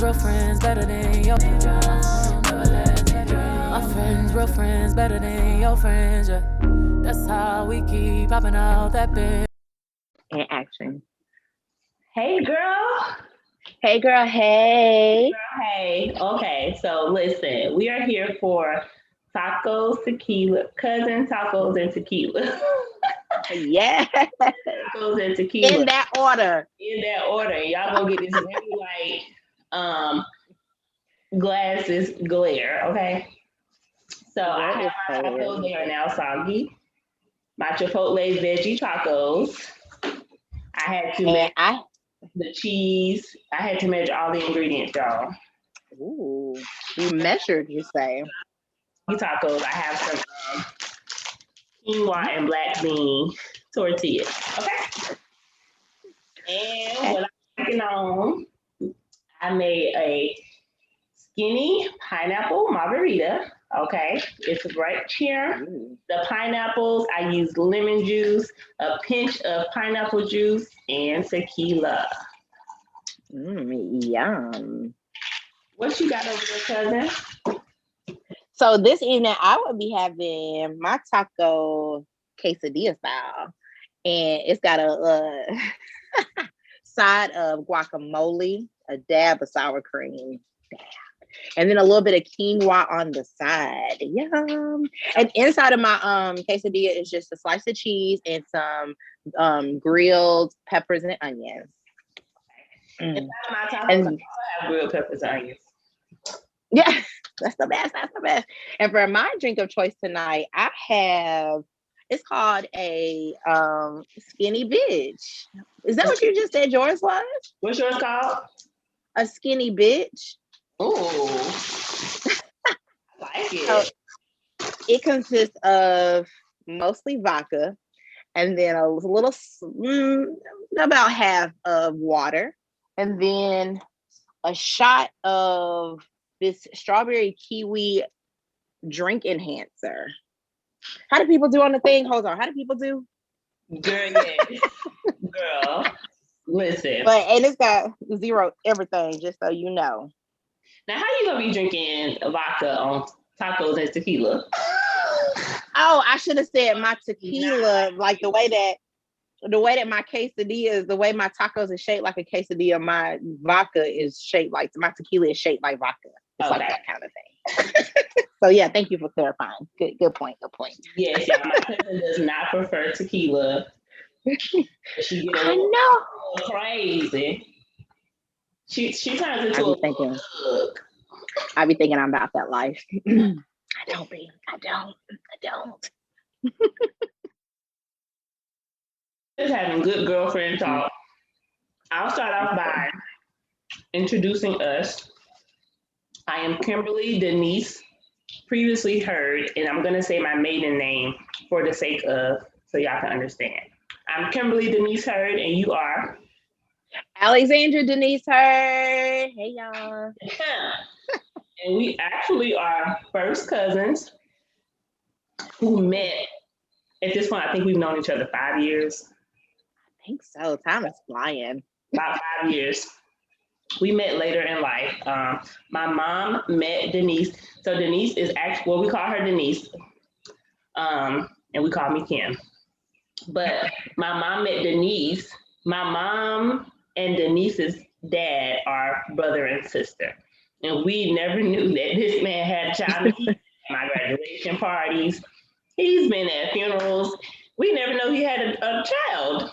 real friends better than your my friends, real friends better than your friends, yeah. That's how we keep popping out that bitch. And action. Hey, girl. Hey, girl. Hey. Hey. Okay, so listen, we are here for tacos, tequila, cousin tacos and tequila. Yeah. Tacos and tequila. In that order. In that order. Y'all gonna get this really light glasses glare, okay? So I have my tacos, they are now soggy. My Chipotle veggie tacos. I had to measure the cheese. I had to measure all the ingredients, y'all. Ooh, you measured, you say? Tacos. I have some quinoa and black bean tortillas. Okay. And what I'm working on, I made a skinny pineapple margarita. Okay, it's right here. The pineapples, I used lemon juice, a pinch of pineapple juice, and tequila. Yum. What you got over there, cousin? So this evening, I will be having my taco quesadilla style, and it's got a side of guacamole, a dab of sour cream, and then a little bit of quinoa on the side. Yum. And inside of my quesadilla is just a slice of cheese and some grilled peppers and onions. Inside of my tacos, I have grilled peppers and onions. Yeah, that's the best. That's the best. And for my drink of choice tonight, I have, it's called a skinny bitch. Is that what you just said yours was? What's yours called? A skinny bitch. Oh, I like it. So it consists of mostly vodka and then a little, about half of water, and then a shot of this strawberry kiwi drink enhancer. How do people do on the thing? Hold on. How do people do? Girl, yeah. Girl, listen. And it's got zero everything, just so you know. Now, how you gonna be drinking vodka on tacos and tequila? Oh, I should have said my tequila, like the way that my quesadilla is, the way my tacos is shaped like a quesadilla, my vodka is shaped like, my tequila is shaped like vodka. It's like that kind of thing. So yeah, thank you for clarifying. Good point. Yes, yeah, my cousin does not prefer tequila. She gets a little crazy. She turns into a thug. I be thinking I'm about that life. I don't. Just having good girlfriend talk. I'll start off by introducing us. I am Kimberly Denise, previously heard, and I'm going to say my maiden name for the sake of, so y'all can understand. I'm Kimberly Denise Heard, and you are? Alexandra Denise Heard. Hey, y'all. And we actually are first cousins who met. At this point, I think we've known each other 5 years. I think so. Time is flying. About 5 years. We met later in life. My mom met Denise. So Denise is actually, well, we call her Denise. And we call me Kim. But my mom met Denise. My mom and Denise's dad are brother and sister. And we never knew that this man had a child. My graduation parties. He's been at funerals. We never know he had a child.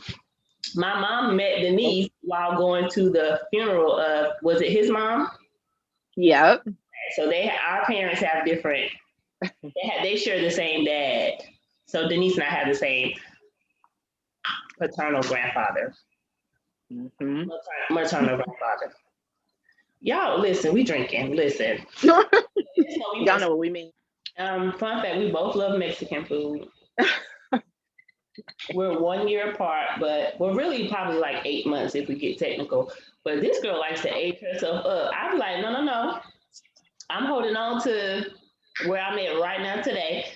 My mom met Denise while going to the funeral of, was it his mom? Yep. So our parents have different, they share the same dad. So Denise and I have the same paternal grandfather. Mm-hmm. Maternal grandfather. Y'all, listen, we drinking. Listen. Y'all know what we mean. Fun fact, we both love Mexican food. We're 1 year apart, but we're really probably like 8 months if we get technical. But this girl likes to age herself up. I be like, no. I'm holding on to where I'm at right now today.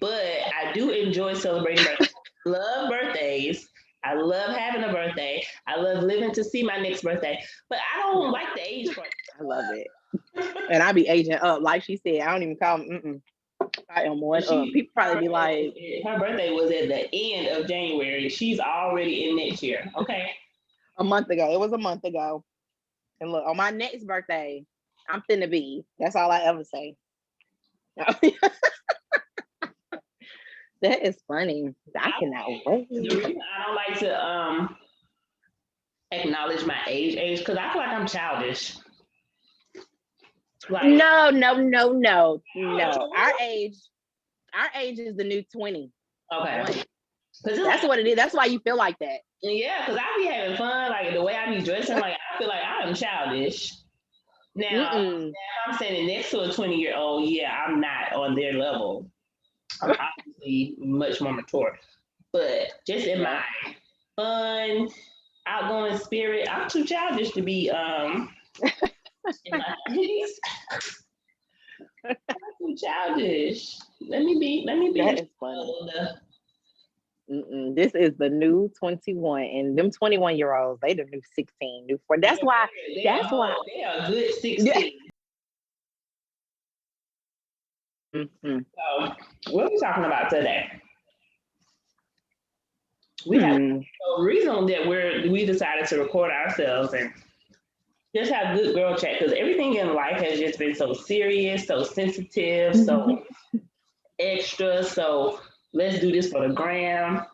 But I do enjoy celebrating birthdays. Love birthdays. I love having a birthday. I love living to see my next birthday. But I don't like the age part. love it. And I be aging up. Like she said, I don't even call them. I am one up. People probably be like, her birthday was at the end of January. She's already in next year. Okay. a month ago. It was a month ago. And look, on my next birthday, I'm finna be. That's all I ever say. That is funny. I cannot wait. The reason I don't like to acknowledge my age, because I feel like I'm childish. Like, no. Our age is the new 20. Okay. That's what it is. That's why you feel like that. Yeah, because I be having fun. Like the way I be dressing, like I feel like I am childish. Now, if I'm standing next to a 20-year-old, yeah, I'm not on their level. I'm obviously much more mature. But just in my fun, outgoing spirit, I'm too childish to be in my 30s. I'm too childish. Let me be. That is funny. This is the new 21, and them 21-year-olds, they the new 16, new 4. That's why they are a good 16. So, what are we talking about today? We have a reason that we decided to record ourselves and just have good girl chat, because everything in life has just been so serious, so sensitive, so extra. So let's do this for the gram.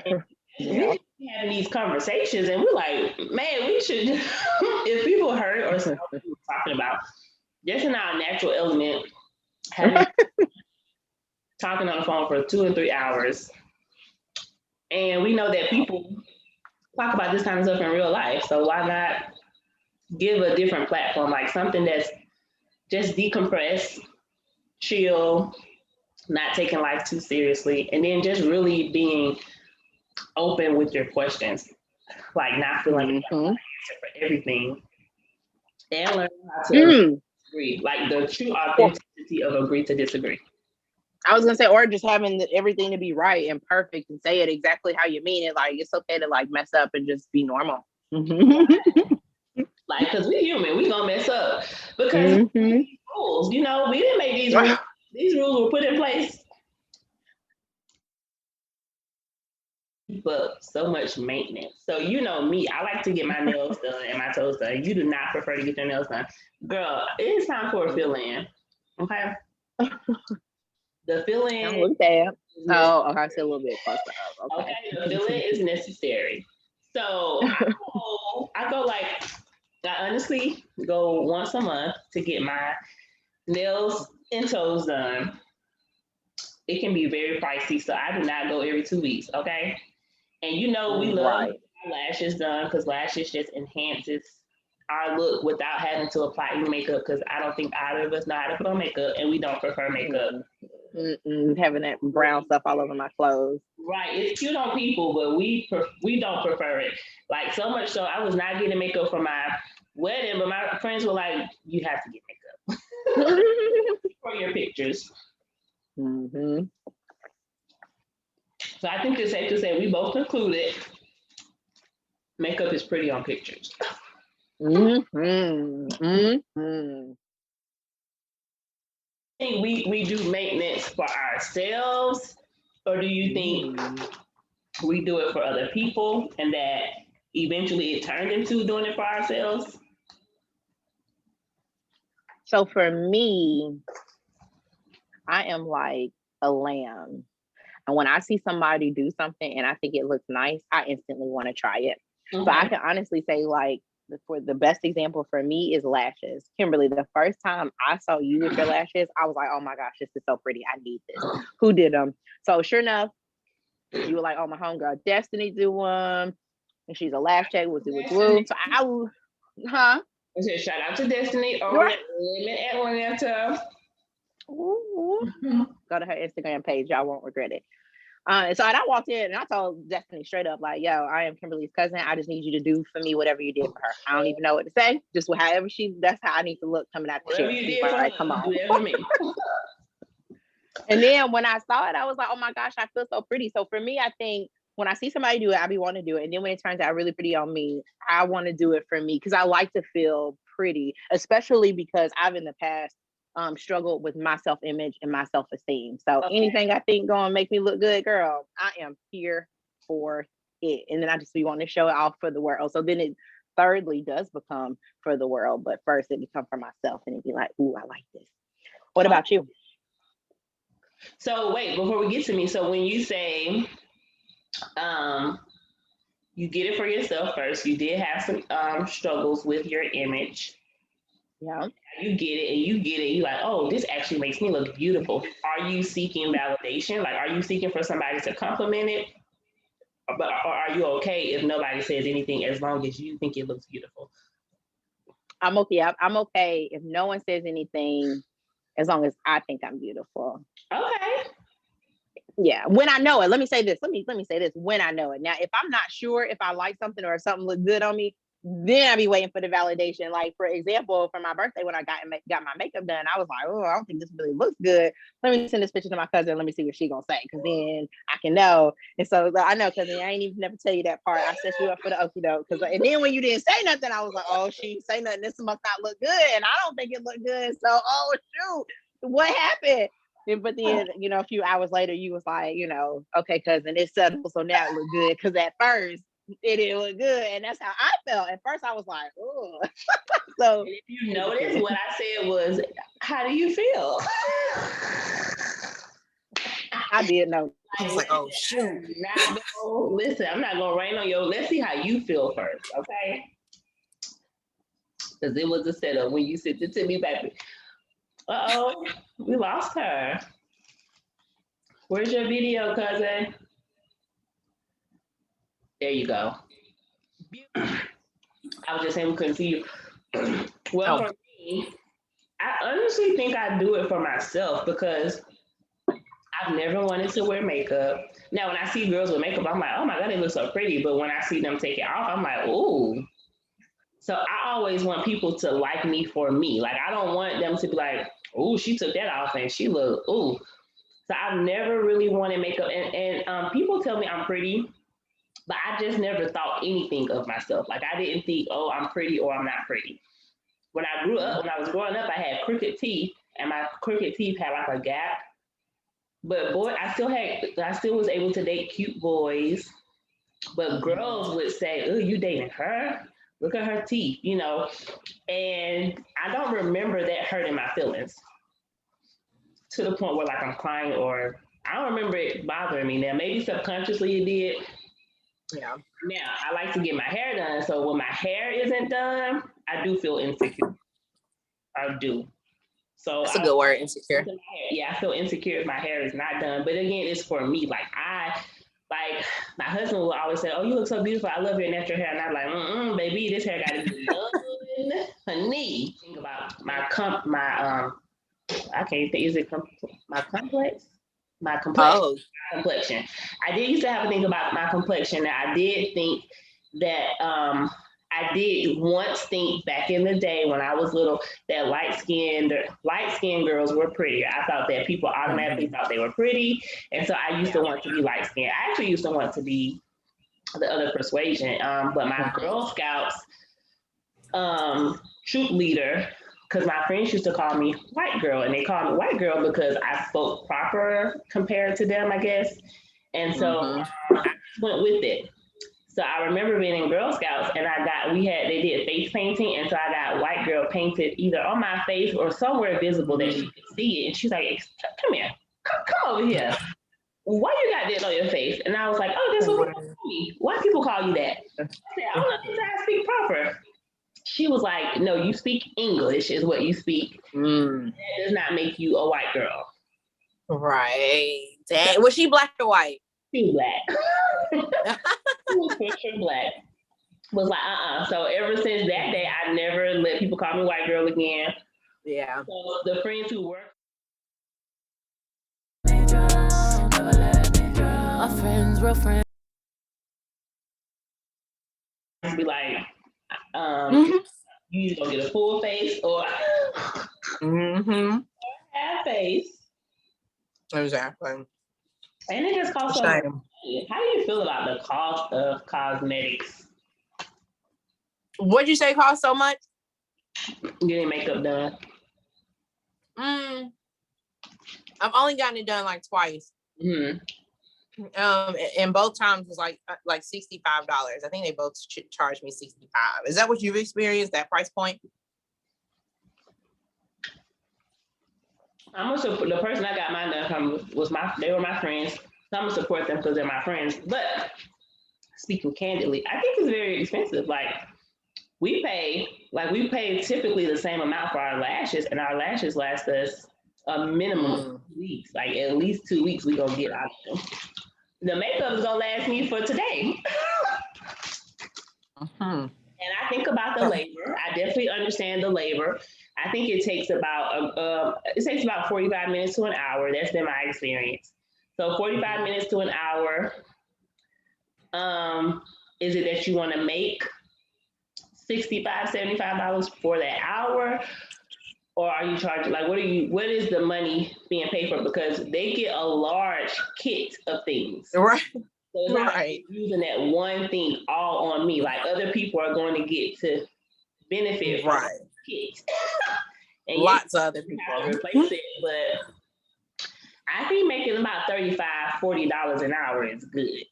We're having these conversations, and we're like, man, we should. If people heard or saw what we were talking about, just in our natural element, having talking on the phone for 2 and 3 hours, and we know that people talk about this kind of stuff in real life. So why not give a different platform, like something that's just decompress, chill, not taking life too seriously, and then just really being open with your questions, like not feeling like you have to answer for everything, and learn how to agree, like the true authenticity of agree to disagree. I was gonna say, or just having everything to be right and perfect and say it exactly how you mean it. Like it's okay to like mess up and just be normal. Like, because we're human, we gonna mess up because rules. You know, we didn't make these rules. These rules were put in place. But so much maintenance. So you know me, I like to get my nails done and my toes done. You do not prefer to get your nails done. Girl, it's time for a fill-in. Okay. The fill-in. Okay. Oh, okay. I see a little bit closer up. Okay. The fill-in is necessary. So I go like, I honestly go once a month to get my nails and toes done. It can be very pricey, so I do not go every 2 weeks. Okay. And you know, we love lashes done because lashes just enhances our look without having to apply any makeup, because I don't think either of us know how to put on makeup, and we don't prefer makeup. Having that brown stuff all over my clothes. Right. It's cute on people, but we don't prefer it. Like so much so, I was not getting makeup for my wedding, but my friends were like, you have to get makeup for your pictures. So I think it's safe to say we both concluded makeup is pretty on pictures. I think we do maintenance for ourselves, or do you think we do it for other people and that eventually it turned into doing it for ourselves? So for me, I am like a lamb. And when I see somebody do something and I think it looks nice, I instantly want to try it. So I can honestly say, like, for the best example for me is lashes. Kimberly, the first time I saw you with your lashes, I was like, oh my gosh, this is so pretty. I need this. Who did them? So sure enough, you were like, oh, my homegirl Destiny do one. And she's a lash tech with glue. So I will, I said, shout out to Destiny over at Women Atlanta. Go to her Instagram page. Y'all won't regret it. So I walked in and I told Destiny straight up, like, yo, I am Kimberly's cousin. I just need you to do for me whatever you did for her. I don't even know what to say. Just however that's how I need to look coming out the chair. Like, come on. And then when I saw it, I was like, oh my gosh, I feel so pretty. So for me, I think when I see somebody do it, I be wanting to do it. And then when it turns out really pretty on me, I want to do it for me because I like to feel pretty, especially because I've in the past struggled with my self-image and my self-esteem. So anything I think gonna make me look good, girl, I am here for it. And then I just be wanting to show it off for the world. So then it thirdly does become for the world, but first it become for myself, and it'd be like, ooh, I like this. What about you? So wait, before we get to me, so when you say you get it for yourself first, you did have some struggles with your image. Yeah. You get it, and you're like, oh, this actually makes me look beautiful. Are you seeking validation? Like, are you seeking for somebody to compliment it? Or are you okay if nobody says anything as long as you think it looks beautiful? I'm okay. I'm okay if no one says anything as long as I think I'm beautiful. Okay. Yeah, when I know it. Let me say this. Let me say this. When I know it. Now, if I'm not sure if I like something or if something looks good on me, then I be waiting for the validation. Like, for example, for my birthday, when I got my makeup done, I was like, oh, I don't think this really looks good. Let me send this picture to my cousin. Let me see what she gonna say, because then I can know. And so I know, cousin, I ain't even never tell you that part. I set you up for the okie doke. And then when you didn't say nothing, I was like, oh, she didn't say nothing. This must not look good, and I don't think it looked good. So, oh shoot, what happened? But then, a few hours later, you was like, okay, cousin, it's settled, so now it look good. Because at first, it didn't look good, and that's how I felt. At first, I was like, oh. So, and if you notice, what I said was, how do you feel? I did know. I was like, oh shoot. Listen, I'm not gonna rain on your. Let's see how you feel first, okay? Because it was a setup when you sent it to me, baby. Uh-oh, we lost her. Where's your video, cousin? There you go. I was just saying we couldn't see you. Well, for me, I honestly think I do it for myself because I've never wanted to wear makeup. Now, when I see girls with makeup, I'm like, oh my God, they look so pretty. But when I see them take it off, I'm like, ooh. So I always want people to like me for me. Like, I don't want them to be like, oh, she took that off and she looked, ooh. So I've never really wanted makeup. And people tell me I'm pretty, but I just never thought anything of myself. Like, I didn't think, oh, I'm pretty or I'm not pretty. When I was growing up, I had crooked teeth, and my crooked teeth had like a gap. But boy, I still was able to date cute boys. But girls would say, oh, you dating her? Look at her teeth, And I don't remember that hurting my feelings to the point where like I'm crying, or I don't remember it bothering me. Now, maybe subconsciously it did. Yeah. Now, I like to get my hair done. So when my hair isn't done, I do feel insecure. I do. So that's a good word, insecure. Yeah, I feel insecure if my hair is not done. But again, it's for me. Like my husband will always say, oh, you look so beautiful. I love your natural hair. And I'm like, baby, this hair got to be done. Honey. Think about my I can't think, is it my complex? My complexion. Oh. My complexion. I did used to have to think about my complexion. Now, I did think that I did once think back in the day when I was little that light-skinned girls were prettier. I thought that people automatically thought they were pretty. And so I used to want to be light-skinned. I actually used to want to be the other persuasion. But my Girl Scouts troop leader, because my friends used to call me white girl, and they called me white girl because I spoke proper compared to them, I guess. And so I went with it. So I remember being in Girl Scouts, and they did face painting, and so I got white girl painted either on my face or somewhere visible that she could see it. And she's like, come here, come over here. Why you got this on your face? And I was like, oh, that's what people call me. Why people call you that? I said, I'm not trying to speak proper. She was like, no, you speak English is what you speak. That does not make you a white girl. Right. Dang. Was she black or white? She was black. She was for sure black. Was like, So ever since that day, I never let people call me white girl again. Yeah. So the friends who work. My friends, real friends. Be like, you either gonna get a full face or half face. Exactly. And it just costs so much money. How do you feel about the cost of cosmetics? What'd you say cost so much? getting makeup done? I've only gotten it done like twice. Mm-hmm. And both times was like $65. I think they both charged me $65. Is that what you've experienced? That price point? The person I got mine done from they were my friends. So I'm gonna support them because they're my friends. But speaking candidly, I think it's very expensive. Like we pay typically the same amount for our lashes, and our lashes last us a minimum of 2 weeks. Like at least 2 weeks we gonna get out of them. The makeup is gonna last me for today. And I think about the labor. I definitely understand the labor. I think it takes about 45 minutes to an hour. That's been my experience. So 45 minutes to an hour. Is it that you want to make $65, $75 for that hour? Or are you charging, like, what is the money being paid for? Because they get a large kit of things. Right. So it's not like using that one thing all on me. Like other people are going to get to benefit from the kit. And lots of other people have to replace it, but I think making about $35, $40 an hour is good.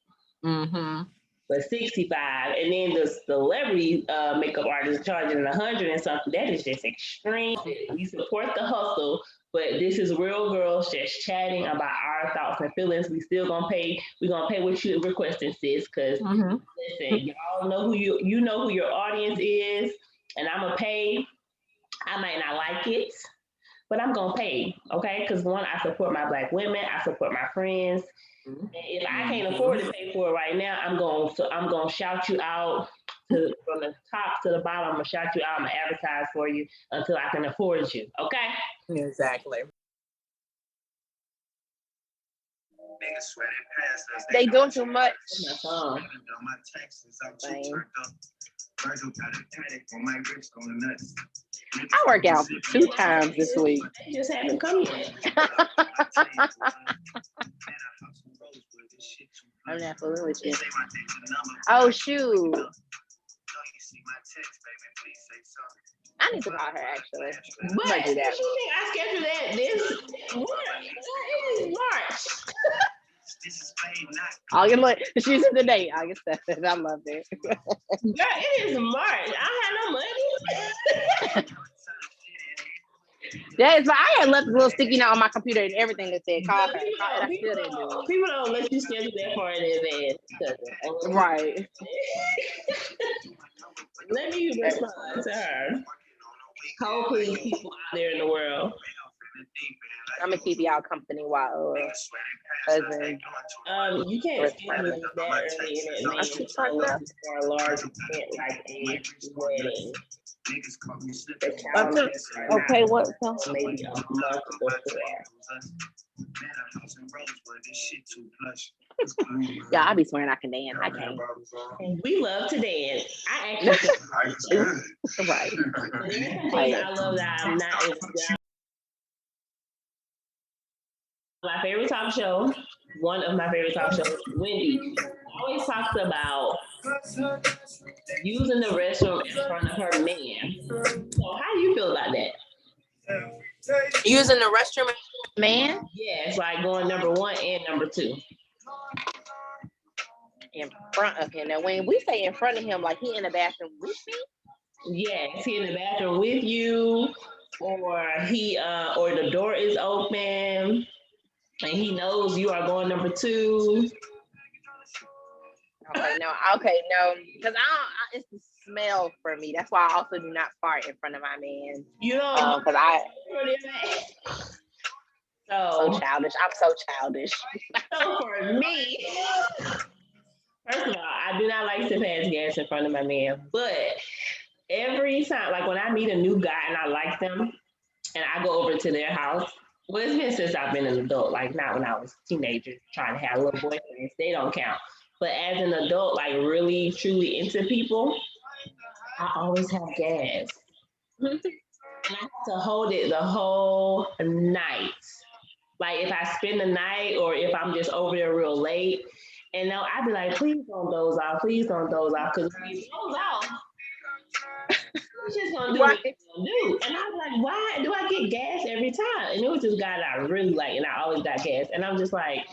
But 65, and then the celebrity makeup artist charging 100 and something, that is just extreme. We support the hustle, but this is real girls just chatting about our thoughts and feelings. We still gonna pay. We gonna pay what you requesting, sis. Because listen, y'all know who you know who your audience is, and I'm gonna pay. I might not like it, but I'm gonna pay. Okay? Because one, I support my Black women. I support my friends. And if I can't afford to pay for it right now, I'm gonna shout you out from the top to the bottom. I'm gonna shout you out. I'm gonna advertise for you until I can afford you. Okay? Exactly. They doing too much. I work out 2 times this week. They just haven't come yet. I'm not fooling with you. Oh shoot. I need to call her actually. But Might do that. you think I scheduled that this it is March. August, look, she's in the date. August 7th. I love it. Girl, it is March. I have no money. That is why I had left a little sticky note on my computer and everything that said call her. And I still didn't do it. People don't let you schedule that far in advance. Right. Let me respond to her. Hopefully, people out there in the world. I'm gonna keep y'all company while cousin. You can't schedule that early in advance for a large event like a wedding. Okay, what? Maybe a month before. Yeah, I be swearing I can dance. I can't. We love to dance. I actually Right. I love that I'm not. My favorite talk show, one of my favorite talk shows, Wendy, always talks about using the restroom in front of her man. So how do you feel about that? Using the restroom, Man, Yeah, it's like going number 1 and number 2. in front of him. Now, when we say in front of him, like he in the bathroom with me. Yeah, is he in the bathroom with you, or or the door is open and he knows you are going number 2? Okay, no, because it's the smell for me. That's why I also do not fart in front of my man. You know, Because I so childish. I'm so childish. So for me, first of all, I do not like to pass gas in front of my man, but every time, like when I meet a new guy and I like them, and I go over to their house. Well, it's been since I've been an adult, like not when I was a teenager trying to have little boyfriends. They don't count. But as an adult, like really, truly into people, I always have gas. And I have to hold it the whole night. Like if I spend the night or if I'm just over there real late, and now I'd be like, please don't doze off, please don't doze off. Because when you doze off, was just gonna do what Right. I was gonna do. And I was like, why do I get gas every time? And it was this guy that I really like, and I always got gas. And I'm just like,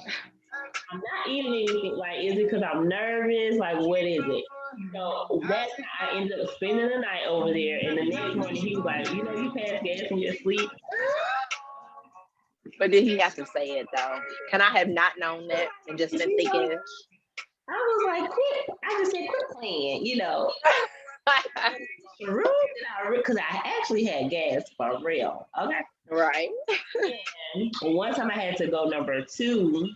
I'm not eating anything. Like, is it because I'm nervous? Like, what is it? So that's how I ended up spending the night over there. And the next morning, he was like, you pass gas in your sleep. But did he have to say it though? Can I have not known that and just been thinking? I was like, quit. I just said, quit playing, Because I actually had gas for real. Okay. Right. And one time I had to go number 2.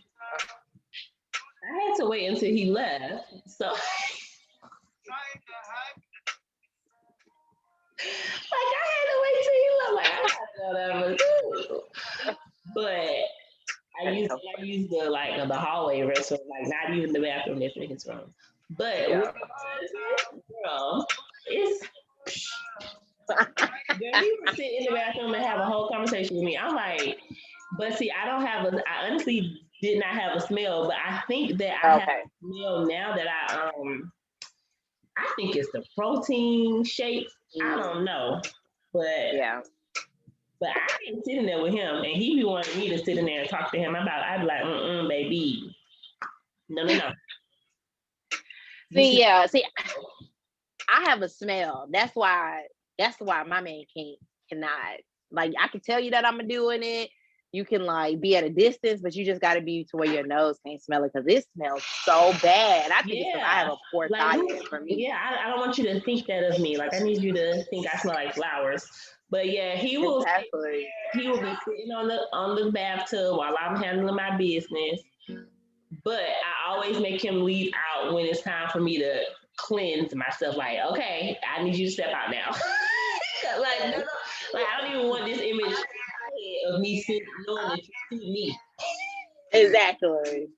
I had to wait until he left. So like I had to wait till he left. Like I got whatever do. But I used the hallway restroom, like not even the bathroom, that's Megan's room. But girl, it's girl, he would sit in the bathroom and have a whole conversation with me. I'm like, but see, I honestly did not have a smell, but I think that I have a smell now that I think it's the protein shakes. I don't know. But yeah. But I ain't sitting there with him, and he be wanting me to sit in there and talk to him about. I'd be like, baby, no. See, I have a smell. That's why my man cannot. Like, I can tell you that I'm doing it. You can like be at a distance, but you just got to be to where your nose can't smell it because it smells so bad. I think it's because I have a poor diet for me. Yeah, I don't want you to think that of me. Like, I need you to think I smell like flowers. But yeah, he will be sitting on the bathtub while I'm handling my business. But I always make him leave out when it's time for me to cleanse myself. Like, okay, I need you to step out now. Like, no, like I don't even want this image of me sitting knowing that you see me. Exactly.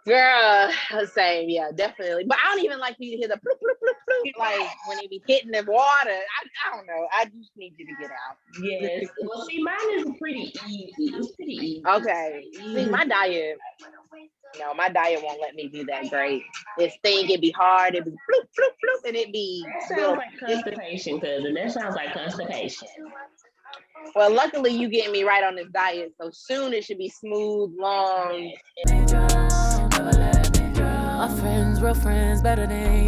Girl, same, yeah, definitely. But I don't even like you to hear the bloop, bloop, bloop, bloop, like when they be hitting the water. I don't know. I just need you to get out. Yes. Well, see, mine is pretty easy. It's pretty easy. Okay. See, my diet won't let me do that great. This thing, it'd be hard. It'd be bloop, bloop, bloop, and it'd be. That sounds like constipation, cousin. That sounds like constipation. Well, luckily you getting me right on this diet, so soon it should be smooth, long. My friends, real friends, better than your